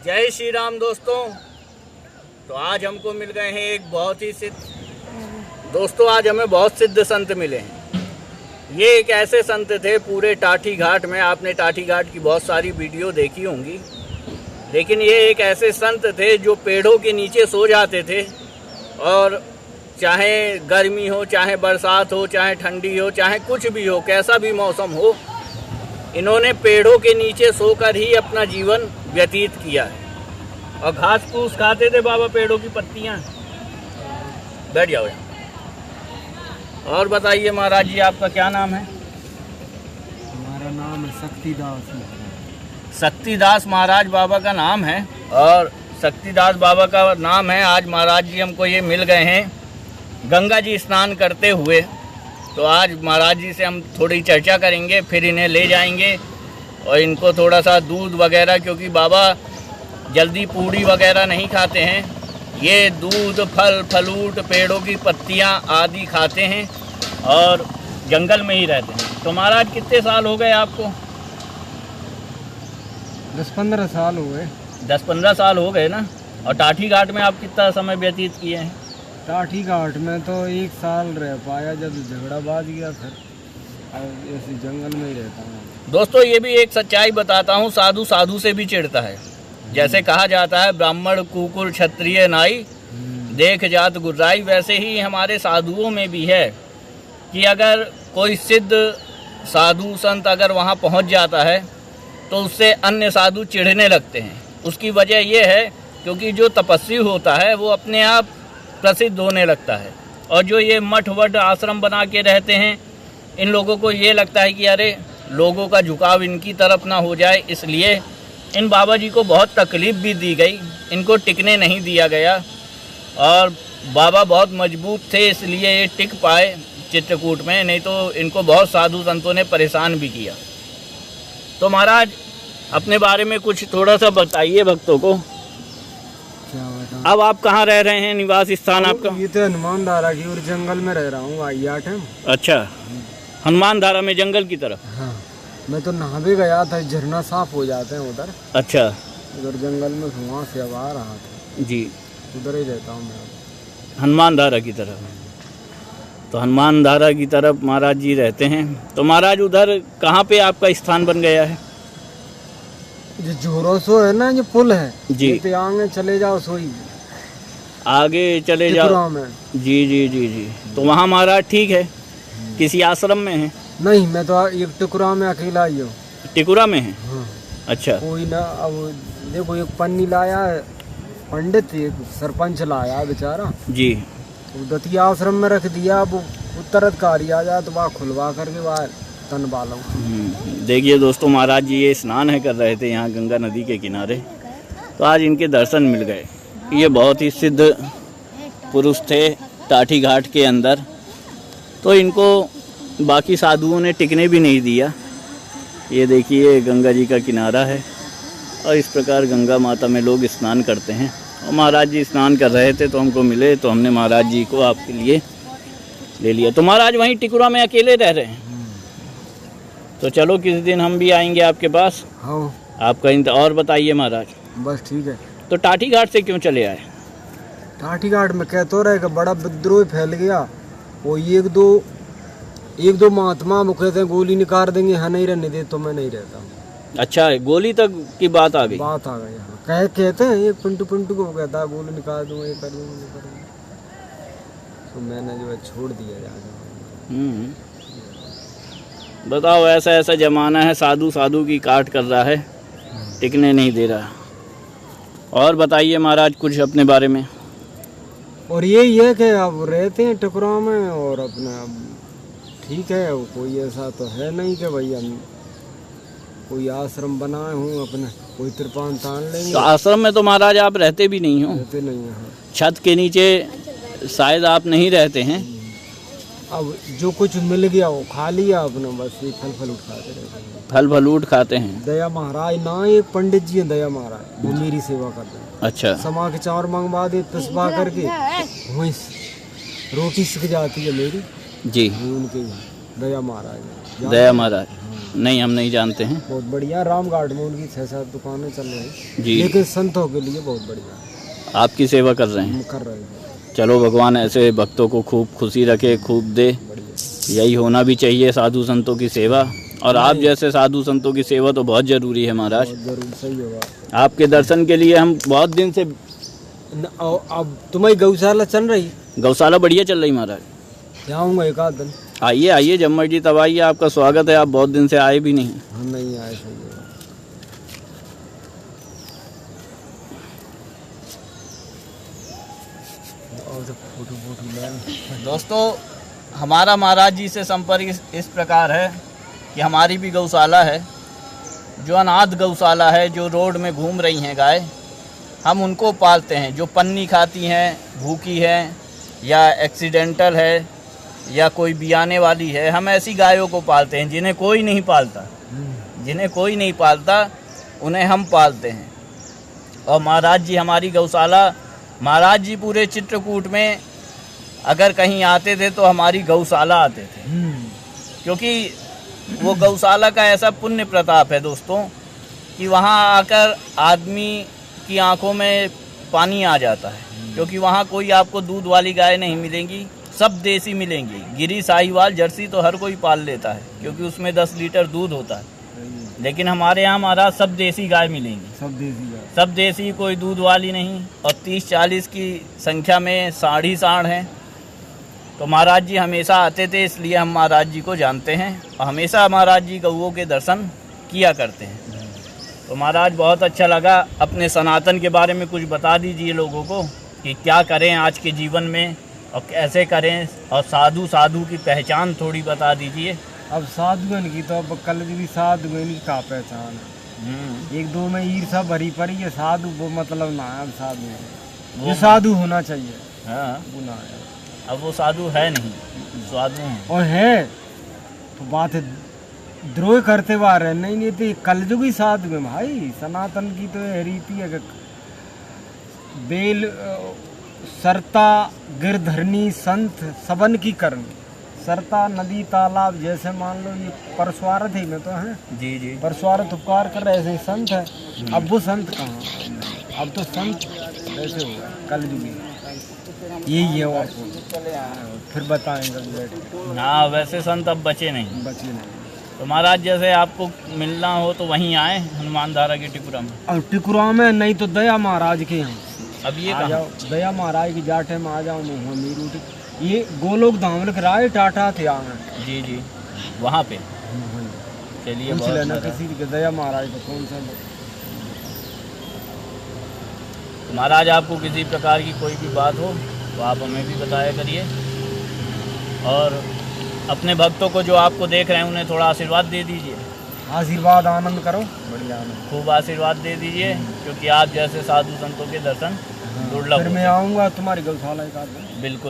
जय श्री राम दोस्तों। तो आज हमको मिल गए हैं एक बहुत ही सिद्ध दोस्तों, आज हमें बहुत सिद्ध संत मिले हैं। ये एक ऐसे संत थे पूरे टाठी घाट में, आपने टाठी घाट की बहुत सारी वीडियो देखी होंगी, लेकिन ये एक ऐसे संत थे जो पेड़ों के नीचे सो जाते थे और चाहे गर्मी हो, चाहे बरसात हो, चाहे ठंडी हो, चाहे कुछ भी हो, कैसा भी मौसम हो, इन्होंने पेड़ों के नीचे सोकर ही अपना जीवन व्यतीत किया है। और घास फूस खाते थे बाबा, पेड़ों की पत्तियां। बैठ जाओ यहाँ। और बताइए महाराज जी, आपका क्या नाम है? हमारा नाम है शक्तिदास। शक्तिदास महाराज बाबा का नाम है और शक्तिदास बाबा का नाम है। आज महाराज जी हमको ये मिल गए हैं गंगा जी स्नान करते हुए। तो आज महाराज जी से हम थोड़ी चर्चा करेंगे, फिर इन्हें ले जाएंगे और इनको थोड़ा सा दूध वगैरह, क्योंकि बाबा जल्दी पूड़ी वगैरह नहीं खाते हैं, ये दूध, फल फ्रूट, पेड़ों की पत्तियां आदि खाते हैं और जंगल में ही रहते हैं। तो महाराज कितने साल हो गए आपको? 10-15 साल हुए। 10-15 साल हो गए ना। और टाठी घाट में आप कितना समय व्यतीत किए हैं? टाठी घाट में तो 1 साल रह पाया, जब झगड़ा बाज गया, फिर ऐसे जंगल में ही रहता हूँ। दोस्तों ये भी एक सच्चाई बताता हूँ, साधु साधु से भी चिढ़ता है। जैसे कहा जाता है ब्राह्मण कुकुर क्षत्रिय नाई, देख जात गुर्राई, वैसे ही हमारे साधुओं में भी है कि अगर कोई सिद्ध साधु संत अगर वहाँ पहुँच जाता है तो उससे अन्य साधु चिढ़ने लगते हैं। उसकी वजह यह है क्योंकि जो तपस्वी होता है वो अपने आप प्रसिद्ध होने लगता है, और जो ये मठ वट आश्रम बना के रहते हैं, इन लोगों को ये लगता है कि अरे लोगों का झुकाव इनकी तरफ ना हो जाए, इसलिए इन बाबा जी को बहुत तकलीफ़ भी दी गई, इनको टिकने नहीं दिया गया। और बाबा बहुत मजबूत थे, इसलिए ये टिक पाए चित्रकूट में, नहीं तो इनको बहुत साधु संतों ने परेशान भी किया। तो महाराज अपने बारे में कुछ थोड़ा सा बताइए भक्तों को। अब आप कहाँ रह रहे हैं, निवास स्थान आपका? ये तो हनुमान धारा की और जंगल में रह रहा हूँ भाई, 8 है। अच्छा, हनुमान धारा में जंगल की तरफ? हाँ, मैं तो नहावे गया था, झरना साफ हो जाते हैं उधर। अच्छा, उधर जंगल में वहाँ से अब आ रहा था जी, उधर ही रहता हूँ मैं, हनुमान धारा की तरफ। तो हनुमान धारा की तरफ महाराज जी रहते हैं। तो महाराज उधर कहाँ पे आपका स्थान बन गया है? जो जोरों सो है ना, जो पुल है जी, तो आगे चले जाओ, सोई आगे चले जाओ में। जी जी जी जी। तो वहाँ महाराज ठीक है, किसी आश्रम में है? नहीं, मैं तो एक टुकड़ा में अकेला ही हूँ। टिकुरा में है? हाँ। अच्छा, कोई ना, अब देखो एक पन्नी लाया है पंडित, एक सरपंच लाया बेचारा जी, दतिया आश्रम में रख दिया। अब उत्तराधिकारी आ जाए तो वहाँ खुलवा करके वहाँ तन बालू। देखिए दोस्तों, महाराज जी ये स्नान है कर रहे थे यहाँ गंगा नदी के किनारे, तो आज इनके दर्शन मिल गए। ये बहुत ही सिद्ध पुरुष थे टाठी घाट के अंदर, तो इनको बाकी साधुओं ने टिकने भी नहीं दिया। ये देखिए गंगा जी का किनारा है और इस प्रकार गंगा माता में लोग स्नान करते हैं। और महाराज जी स्नान कर रहे थे तो हमको मिले, तो हमने महाराज जी को आपके लिए ले लिया। तो महाराज वहीं टिकुरा में अकेले रह रहे हैं? तो चलो किसी दिन हम भी आएंगे आपके पास। हाँ, आपका और बताइए महाराज। बस ठीक है। तो टाठी घाट से क्यों चले आए? टाठी घाट में कह तो रहे कि बड़ा विद्रोह फैल गया, वो एक दो महात्मा वो कहते हैं गोली निकाल देंगे, हाँ नहीं रहने दे तो मैं नहीं रहता हूँ। अच्छा, गोली तक की बात आ गई? बात आ गई। हाँ, कहते हैं एक पिंटू को कहता है गोली निकाल दूंगा, ये कर दूंगा। तो मैंने जो है छोड़ दिया जाके। बताओ, ऐसा ऐसा जमाना है, साधु साधु की काट कर रहा है, टिकने नहीं दे रहा। और बताइए महाराज कुछ अपने बारे में। और यही है कि अब रहते हैं टुकड़ा में और अपना ठीक है, कोई ऐसा तो है नहीं कि भाई हम कोई आश्रम बनाए हूँ अपने, कोई त्रिपान तान लेंगे। तो आश्रम में तो महाराज आप रहते भी नहीं हो? रहते नहीं हैं। छत के नीचे शायद आप नहीं रहते हैं? अब जो कुछ मिल गया वो खा लिया अपना, बस ये फल फ्रूट खाते रहते हैं। फल फ्रूट खाते हैं? दया महाराज ना, एक पंडित जी हैं दया महाराज, वो मेरी सेवा करते हैं। अच्छा, समा के चावल मंगवा दे, पिसवा करके वहीं रोटी सिक जाती है मेरी जी। उनके दया महाराज। दया महाराज। नहीं, हम नहीं जानते हैं। बहुत बढ़िया, राम गार्ड में उनकी 6-7 दुकानें चल रही जी। लेकिन संतों के लिए बहुत बढ़िया है, आपकी सेवा कर रहे हैं। हम कर रहे हैं। चलो भगवान ऐसे भक्तों को खूब खुशी रखे, खूब दे। बढ़िया, यही होना भी चाहिए साधु संतों की सेवा, और आप जैसे साधु संतों की सेवा तो बहुत ज़रूरी है महाराज। बहुत जरूर, सही होगा। आपके दर्शन के लिए हम बहुत दिन से। अब तुम्हारी गौशाला चल रही? गौशाला बढ़िया चल रही महाराज। आऊँगा एक आध दिन। आइए आइए जब मर्जी तब आइए, आपका स्वागत है। आप बहुत दिन से आए भी नहीं। हम नहीं आए, सही होगा। और फोटो दोस्तों, हमारा महाराज जी से संपर्क इस प्रकार है कि हमारी भी गौशाला है, जो अनाथ गौशाला है, जो रोड में घूम रही हैं गाय, हम उनको पालते हैं। जो पन्नी खाती हैं, भूखी हैं, या एक्सीडेंटल है, या कोई बियाने वाली है, हम ऐसी गायों को पालते हैं जिन्हें कोई नहीं पालता। जिन्हें कोई नहीं पालता उन्हें हम पालते हैं। और महाराज जी हमारी गौशाला, महाराज जी पूरे चित्रकूट में अगर कहीं आते थे तो हमारी गौशाला आते थे, क्योंकि वो गौशाला का ऐसा पुण्य प्रताप है दोस्तों कि वहाँ आकर आदमी की आंखों में पानी आ जाता है, क्योंकि वहाँ कोई आपको दूध वाली गाय नहीं मिलेंगी, सब देसी मिलेंगी। गिरी, साहिवाल, जर्सी तो हर कोई पाल लेता है क्योंकि उसमें 10 लीटर दूध होता है, लेकिन हमारे यहाँ महाराज सब देसी गाय मिलेंगी। सब देसी गाय, सब देसी, कोई दूध वाली नहीं। और 30-40 की संख्या में साढ़ ही साढ़ हैं। तो महाराज जी हमेशा आते थे, इसलिए हम महाराज जी को जानते हैं और हमेशा महाराज जी गऊओं के दर्शन किया करते हैं। तो महाराज बहुत अच्छा लगा। अपने सनातन के बारे में कुछ बता दीजिए लोगों को कि क्या करें आज के जीवन में और कैसे करें, और साधु की पहचान थोड़ी बता दीजिए। अब साधुगन की तो अब कल भी साधुगन की का पहचान है। एक दो में ईर्षा भरी पड़ी है, साधु वो मतलब ना है। अब साधु है, जो साधु होना चाहिए, हाँ, वो ना है। अब वो साधु है नहीं, साधु हैं। और है तो बात है, द्रोह करते हुआ रहे नहीं तो कलयुग ही साधु है भाई। सनातन की तो यह रीति है कि बेल सरता गिरधरनी संत सबन की करनी। सरता नदी तालाब जैसे मान लो ये परस्वार्थ ही में तो है। जी जी, परस्वार्थ उपकार कर रहे ऐसे संत है। अब वो संत कहाँ, अब तो संत वैसे हो गए कलयुगी। यही है, और फिर बताएंगे बैठ के। हाँ, वैसे संत अब बचे नहीं। बचे नहीं। तो महाराज जैसे आपको मिलना हो तो वहीं आए, हनुमान धारा की टिपुरा में। और टिकुरा में नहीं तो दया महाराज के यहाँ अब ये आ कहाँ? जाओ, दया महाराज की जाटे में आ जाओ। मीरू ये गोलोक धाम लिख रहा है, टाटा थे आगे। जी जी, वहाँ पे। चलिए, पूछ बहुत लेना मजा। किसी के दया महाराज को कौन सा। महाराज आपको किसी प्रकार की कोई भी बात हो तो आप हमें भी बताया करिए, और अपने भक्तों को जो आपको देख रहे हैं उन्हें थोड़ा आशीर्वाद दे दीजिए। आशीर्वाद आनंद करो, बढ़िया आनंद। खूब आशीर्वाद दे दीजिए, क्योंकि आप जैसे साधु संतों के दर्शन दुर्लभ फिर होते मैं हैं। आऊँगा तुम्हारी गौशाला एक आध दिन। बिल्कुल।